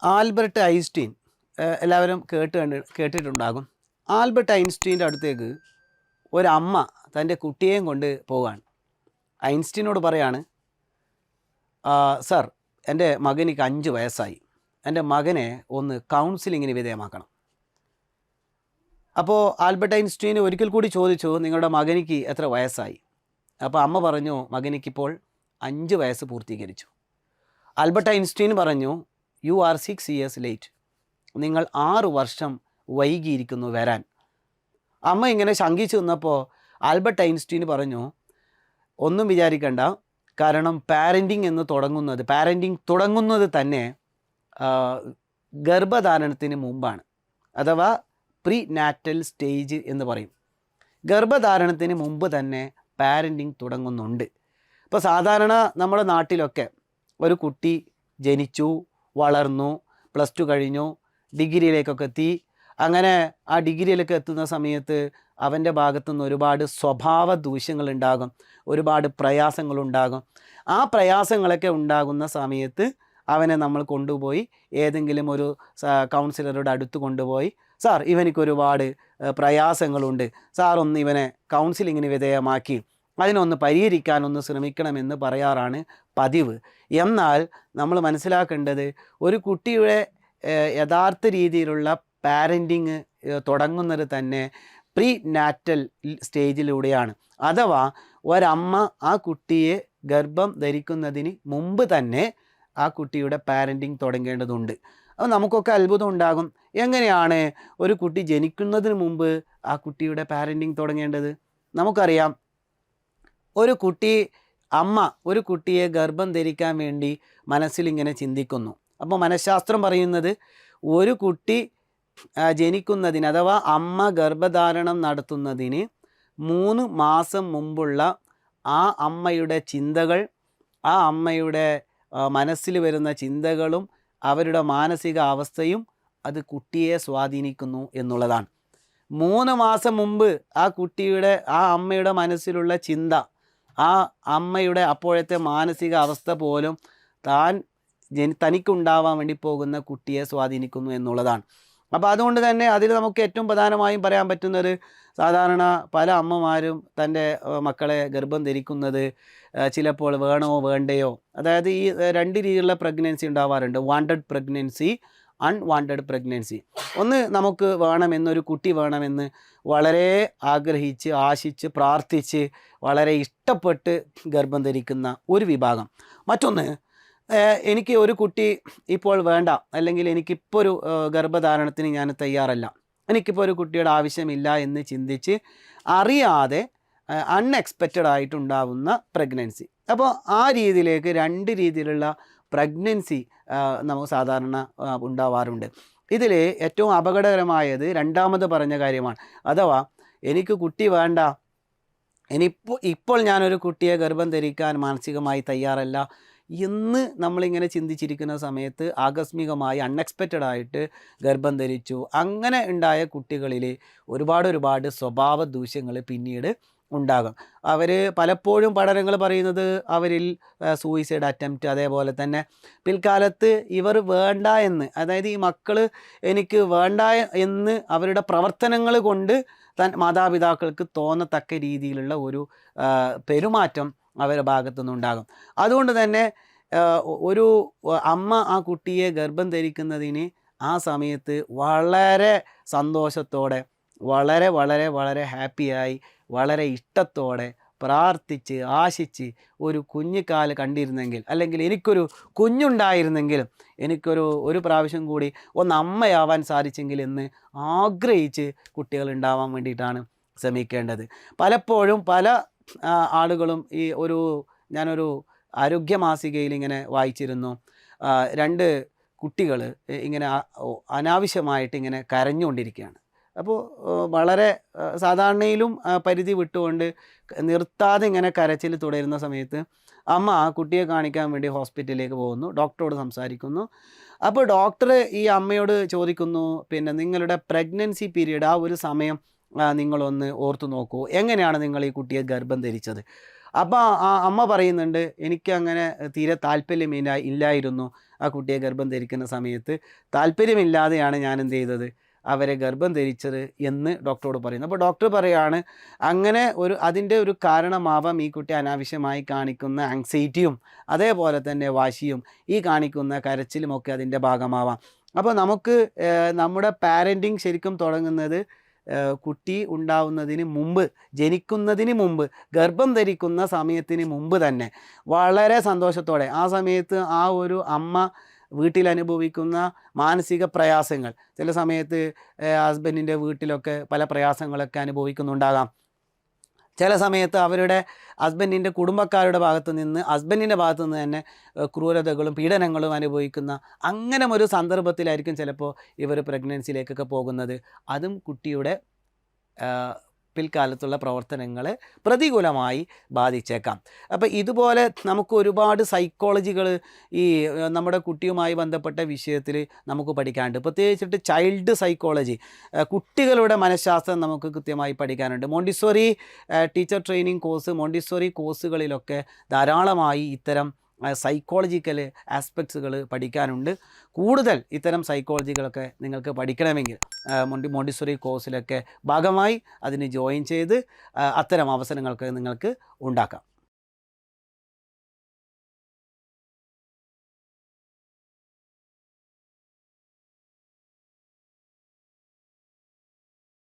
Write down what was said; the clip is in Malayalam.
ആൽബർട്ട് ഐൻസ്റ്റീൻ എല്ലാവരും കേട്ടിട്ടുണ്ടാകും. ആൽബർട്ട് ഐൻസ്റ്റീൻ്റെ അടുത്തേക്ക് ഒരമ്മ തൻ്റെ കുട്ടിയെയും കൊണ്ട് പോവുകയാണ്. ഐൻസ്റ്റീനോട് പറയാണ്, സർ, എൻ്റെ മകനിക്ക് 5 വയസ്സായി, എൻ്റെ മകനെ ഒന്ന് കൗൺസിലിങ്ങിന് വിധേയമാക്കണം. അപ്പോൾ ആൽബർട്ട് ഐൻസ്റ്റീൻ ഒരിക്കൽ കൂടി ചോദിച്ചു, നിങ്ങളുടെ മകനിക്ക് എത്ര വയസ്സായി? അപ്പോൾ അമ്മ പറഞ്ഞു, മകനിക്കിപ്പോൾ 5 വയസ്സ് പൂർത്തീകരിച്ചു. ആൽബർട്ട് ഐൻസ്റ്റീൻ പറഞ്ഞു, യു ആർ 6 years ലേറ്റ്, നിങ്ങൾ 6 വർഷം വൈകിയിരിക്കുന്നു വരാൻ. അമ്മ ഇങ്ങനെ ശങ്കിച്ചു നിന്നപ്പോൾ ആൽബർട്ട് ഐൻസ്റ്റീൻ പറഞ്ഞു, ഒന്നും വിചാരിക്കണ്ട, കാരണം പാരൻറ്റിങ് തുടങ്ങുന്നത് തന്നെ ഗർഭധാരണത്തിന് മുമ്പാണ്, അഥവാ പ്രീ നാറ്റൽ സ്റ്റേജ് എന്ന് പറയും. ഗർഭധാരണത്തിന് മുമ്പ് തന്നെ പാരൻറ്റിങ് തുടങ്ങുന്നുണ്ട്. ഇപ്പോൾ സാധാരണ നമ്മുടെ നാട്ടിലൊക്കെ ഒരു കുട്ടി ജനിച്ചു, വളർന്നു, +2 കഴിഞ്ഞു, ഡിഗ്രിയിലേക്കൊക്കെ എത്തി. അങ്ങനെ ആ ഡിഗ്രിയിലേക്ക് എത്തുന്ന സമയത്ത് അവൻ്റെ ഭാഗത്തുനിന്ന് ഒരുപാട് സ്വഭാവ ദൂഷ്യങ്ങളുണ്ടാകും, ഒരുപാട് പ്രയാസങ്ങളുണ്ടാകും. ആ പ്രയാസങ്ങളൊക്കെ ഉണ്ടാകുന്ന സമയത്ത് അവനെ നമ്മൾ കൊണ്ടുപോയി ഏതെങ്കിലും ഒരു കൗൺസിലറുടെ അടുത്ത് കൊണ്ടുപോയി, സാർ ഇവനിക്ക് ഒരുപാട് പ്രയാസങ്ങളുണ്ട്, സാർ ഒന്ന് ഇവനെ കൗൺസിലിങ്ങിന് വിധേയമാക്കി അതിനൊന്ന് പരിഹരിക്കാനൊന്ന് ശ്രമിക്കണമെന്ന് പറയാറാണ് പതിവ്. എന്നാൽ നമ്മൾ മനസ്സിലാക്കേണ്ടത്, ഒരു കുട്ടിയുടെ യഥാർത്ഥ രീതിയിലുള്ള പാരൻറ്റിങ് തുടങ്ങുന്നത് തന്നെ പ്രീ നാറ്റൽ സ്റ്റേജിലൂടെയാണ്. അഥവാ ഒരമ്മ ആ കുട്ടിയെ ഗർഭം ധരിക്കുന്നതിന് മുമ്പ് തന്നെ ആ കുട്ടിയുടെ പാരൻറ്റിങ് തുടങ്ങേണ്ടതുണ്ട്. അപ്പോൾ നമുക്കൊക്കെ അത്ഭുതം ഉണ്ടാകും, എങ്ങനെയാണ് ഒരു കുട്ടി ജനിക്കുന്നതിന് മുമ്പ് ആ കുട്ടിയുടെ പാരൻറ്റിങ് തുടങ്ങേണ്ടത്? നമുക്കറിയാം, അമ്മ ഒരു കുട്ടിയെ ഗർഭം ധരിക്കാൻ വേണ്ടി മനസ്സിലിങ്ങനെ ചിന്തിക്കുന്നു. അപ്പോൾ മനഃശാസ്ത്രം പറയുന്നത്, ഒരു കുട്ടി ജനിക്കുന്നതിന് അഥവാ അമ്മ ഗർഭധാരണം നടത്തുന്നതിന് 3 മാസം മുമ്പുള്ള ആ അമ്മയുടെ ചിന്തകൾ, ആ അമ്മയുടെ മനസ്സിൽ വരുന്ന ചിന്തകളും അവരുടെ മാനസിക അവസ്ഥയും അത് കുട്ടിയെ സ്വാധീനിക്കുന്നു എന്നുള്ളതാണ്. 3 മാസം മുമ്പ് ആ അമ്മയുടെ മനസ്സിലുള്ള ചിന്ത, ആ അമ്മയുടെ അപ്പോഴത്തെ മാനസിക അവസ്ഥ പോലും തനിക്കുണ്ടാവാൻ വേണ്ടി പോകുന്ന കുട്ടിയെ സ്വാധീനിക്കുന്നു എന്നുള്ളതാണ്. അപ്പോൾ അതുകൊണ്ട് തന്നെ അതിൽ നമുക്ക് ഏറ്റവും പ്രധാനമായും പറയാൻ പറ്റുന്നത്, സാധാരണ പല അമ്മമാരും തൻ്റെ മക്കളെ ഗർഭം ധരിക്കുന്നത് ചിലപ്പോൾ വേണോ വേണ്ടയോ, അതായത് ഈ 2 രീതിയിലുള്ള പ്രഗ്നൻസി ഉണ്ടാവാറുണ്ട്. Wanted pregnancy, unwanted pregnancy. ഒന്ന്, നമുക്ക് വേണമെന്നൊരു കുട്ടി വേണമെന്ന് വളരെ ആഗ്രഹിച്ച് ആശിച്ച് പ്രാർത്ഥിച്ച് വളരെ ഇഷ്ടപ്പെട്ട് ഗർഭം ധരിക്കുന്ന ഒരു വിഭാഗം. മറ്റൊന്ന്, എനിക്ക് ഒരു കുട്ടി ഇപ്പോൾ വേണ്ട, അല്ലെങ്കിൽ എനിക്കിപ്പോൾ ഒരു ഗർഭധാരണത്തിന് ഞാൻ തയ്യാറല്ല, എനിക്കിപ്പോൾ ഒരു കുട്ടിയുടെ ആവശ്യമില്ല എന്ന് ചിന്തിച്ച് അറിയാതെ അൺഎക്സ്പെക്റ്റഡ് ആയിട്ടുണ്ടാവുന്ന പ്രഗ്നൻസി. അപ്പോൾ ആ രീതിയിലേക്ക് 2 രീതിയിലുള്ള പ്രഗ്നൻസി നമുക്ക് സാധാരണ ഉണ്ടാവാറുണ്ട്. ഇതിൽ ഏറ്റവും അപകടകരമായത് രണ്ടാമത് പറഞ്ഞ കാര്യമാണ്. അഥവാ എനിക്ക് കുട്ടി വേണ്ട, ഇപ്പോൾ ഞാനൊരു കുട്ടിയെ ഗർഭം ധരിക്കാൻ മാനസികമായി തയ്യാറല്ല എന്ന് നമ്മളിങ്ങനെ ചിന്തിച്ചിരിക്കുന്ന സമയത്ത് ആകസ്മികമായി അൺഎക്സ്പെക്റ്റഡ് ആയിട്ട് ഗർഭം ധരിച്ചു. അങ്ങനെ ഉണ്ടായ കുട്ടികളിൽ ഒരുപാട് സ്വഭാവ ദൂഷ്യങ്ങൾ പിന്നീട് ഉണ്ടാകും. അവർ പലപ്പോഴും പഠനങ്ങൾ പറയുന്നത് അവരിൽ സൂയിസൈഡ് അറ്റംപ്റ്റ്, അതേപോലെ തന്നെ പിൽക്കാലത്ത് ഇവർ വേണ്ട എന്ന്, അതായത് ഈ മക്കൾ എനിക്ക് വേണ്ട എന്ന് അവരുടെ പ്രവർത്തനങ്ങൾ കൊണ്ട് മാതാപിതാക്കൾക്ക് തോന്നത്തക്ക രീതിയിലുള്ള ഒരു പെരുമാറ്റം അവരുടെ ഭാഗത്തുനിന്നുണ്ടാകും. അതുകൊണ്ട് തന്നെ ഒരു അമ്മ ആ കുട്ടിയെ ഗർഭം ധരിക്കുന്നതിന് ആ സമയത്ത് വളരെ സന്തോഷത്തോടെ, വളരെ ഹാപ്പിയായി, വളരെ ഇഷ്ടത്തോടെ പ്രാർത്ഥിച്ച് ആശിച്ച് ഒരു കുഞ്ഞിക്കാല് കണ്ടിരുന്നെങ്കിൽ, അല്ലെങ്കിൽ എനിക്കൊരു കുഞ്ഞുണ്ടായിരുന്നെങ്കിലും ഒരു പ്രാവശ്യം കൂടി ഒന്ന് അമ്മയാവാൻ സാധിച്ചെങ്കിൽ എന്ന് ആഗ്രഹിച്ച് കുട്ടികൾ ഉണ്ടാവാൻ വേണ്ടിയിട്ടാണ് ശ്രമിക്കേണ്ടത്. പലപ്പോഴും പല ആളുകളും ഞാനൊരു ആരോഗ്യ മാസികയിൽ ഇങ്ങനെ വായിച്ചിരുന്നു, 2 കുട്ടികൾ ഇങ്ങനെ അനാവശ്യമായിട്ട് ഇങ്ങനെ കരഞ്ഞുകൊണ്ടിരിക്കുകയാണ്. അപ്പോൾ വളരെ സാധാരണയിലും പരിധി വിട്ടുകൊണ്ട് നിർത്താതെ ഇങ്ങനെ കരച്ചിൽ തുടരുന്ന സമയത്ത് അമ്മ ആ കുട്ടിയെ കാണിക്കാൻ വേണ്ടി ഹോസ്പിറ്റലിലേക്ക് പോകുന്നു, ഡോക്ടറോട് സംസാരിക്കുന്നു. അപ്പോൾ ഡോക്ടർ ഈ അമ്മയോട് ചോദിക്കുന്നു, പിന്നെ നിങ്ങളുടെ പ്രഗ്നൻസി പീരീഡ്, ആ ഒരു സമയം നിങ്ങളൊന്ന് ഓർത്തു നോക്കൂ, എങ്ങനെയാണ് നിങ്ങൾ ഈ കുട്ടിയെ ഗർഭം ധരിച്ചത്? അപ്പോൾ ആ അമ്മ പറയുന്നുണ്ട്, എനിക്കങ്ങനെ തീരെ താല്പര്യമില്ലായിരുന്നു, ആ കുട്ടിയെ ഗർഭം ധരിക്കുന്ന സമയത്ത് താല്പര്യമില്ലാതെയാണ് ഞാൻ എന്ത് ചെയ്തത്, അവരെ ഗർഭം ധരിച്ചത് എന്ന് ഡോക്ടറോട് പറയുന്നു. അപ്പോൾ ഡോക്ടർ പറയുകയാണ് അങ്ങനെ അതിൻ്റെ ഒരു കാരണമാവാം ഈ കുട്ടി അനാവശ്യമായി കാണിക്കുന്ന ആങ്സൈറ്റിയും അതേപോലെ തന്നെ വാശിയും ഈ കാണിക്കുന്ന കരച്ചിലുമൊക്കെ അതിൻ്റെ ഭാഗമാവാം. അപ്പോൾ നമുക്ക് നമ്മുടെ പാരൻറ്റിങ് ശരിക്കും തുടങ്ങുന്നത് കുട്ടി ഉണ്ടാവുന്നതിന് മുമ്പ്, ജനിക്കുന്നതിന് മുമ്പ്, ഗർഭം ധരിക്കുന്ന സമയത്തിന് മുമ്പ് തന്നെ വളരെ സന്തോഷത്തോടെ ആ സമയത്ത് ആ ഒരു അമ്മ വീട്ടിൽ അനുഭവിക്കുന്ന മാനസിക പ്രയാസങ്ങൾ, ചില സമയത്ത് ഹസ്ബൻഡിൻ്റെ വീട്ടിലൊക്കെ പല പ്രയാസങ്ങളൊക്കെ അനുഭവിക്കുന്നുണ്ടാകാം. ചില സമയത്ത് അവരുടെ ഹസ്ബൻഡിൻ്റെ കുടുംബക്കാരുടെ ഭാഗത്തു നിന്ന്, ഹസ്ബൻഡിൻ്റെ ഭാഗത്തു നിന്ന് തന്നെ ക്രൂരതകളും പീഡനങ്ങളും അനുഭവിക്കുന്ന അങ്ങനെ ഒരു സന്ദർഭത്തിലായിരിക്കും ചിലപ്പോൾ ഇവർ പ്രഗ്നൻസിയിലേക്കൊക്കെ പോകുന്നത്. അതും കുട്ടിയുടെ പിൽക്കാലത്തുള്ള പ്രവർത്തനങ്ങളെ പ്രതികൂലമായി ബാധിച്ചേക്കാം. അപ്പോൾ ഇതുപോലെ നമുക്ക് ഒരുപാട് സൈക്കോളജികൾ ഈ നമ്മുടെ കുട്ടിയുമായി ബന്ധപ്പെട്ട വിഷയത്തിൽ നമുക്ക് പഠിക്കാനുണ്ട്. പ്രത്യേകിച്ചിട്ട് ചൈൽഡ് സൈക്കോളജി, കുട്ടികളുടെ മനഃശാസ്ത്രം നമുക്ക് കൃത്യമായി പഠിക്കാനുണ്ട്. Montessori teacher training course, Montessori കോഴ്സുകളിലൊക്കെ ധാരാളമായി ഇത്തരം സൈക്കോളജിക്കൽ ആസ്പെക്ട്സുകൾ പഠിക്കാനുണ്ട്. കൂടുതൽ ഇത്തരം സൈക്കോളജികളൊക്കെ നിങ്ങൾക്ക് പഠിക്കണമെങ്കിൽ മോണ്ടിസോറി കോഴ്സിലൊക്കെ ഭാഗമായി അതിന് ജോയിൻ ചെയ്ത് അത്തരം അവസരങ്ങൾക്ക് നിങ്ങൾക്ക് ഉണ്ടാക്കാം.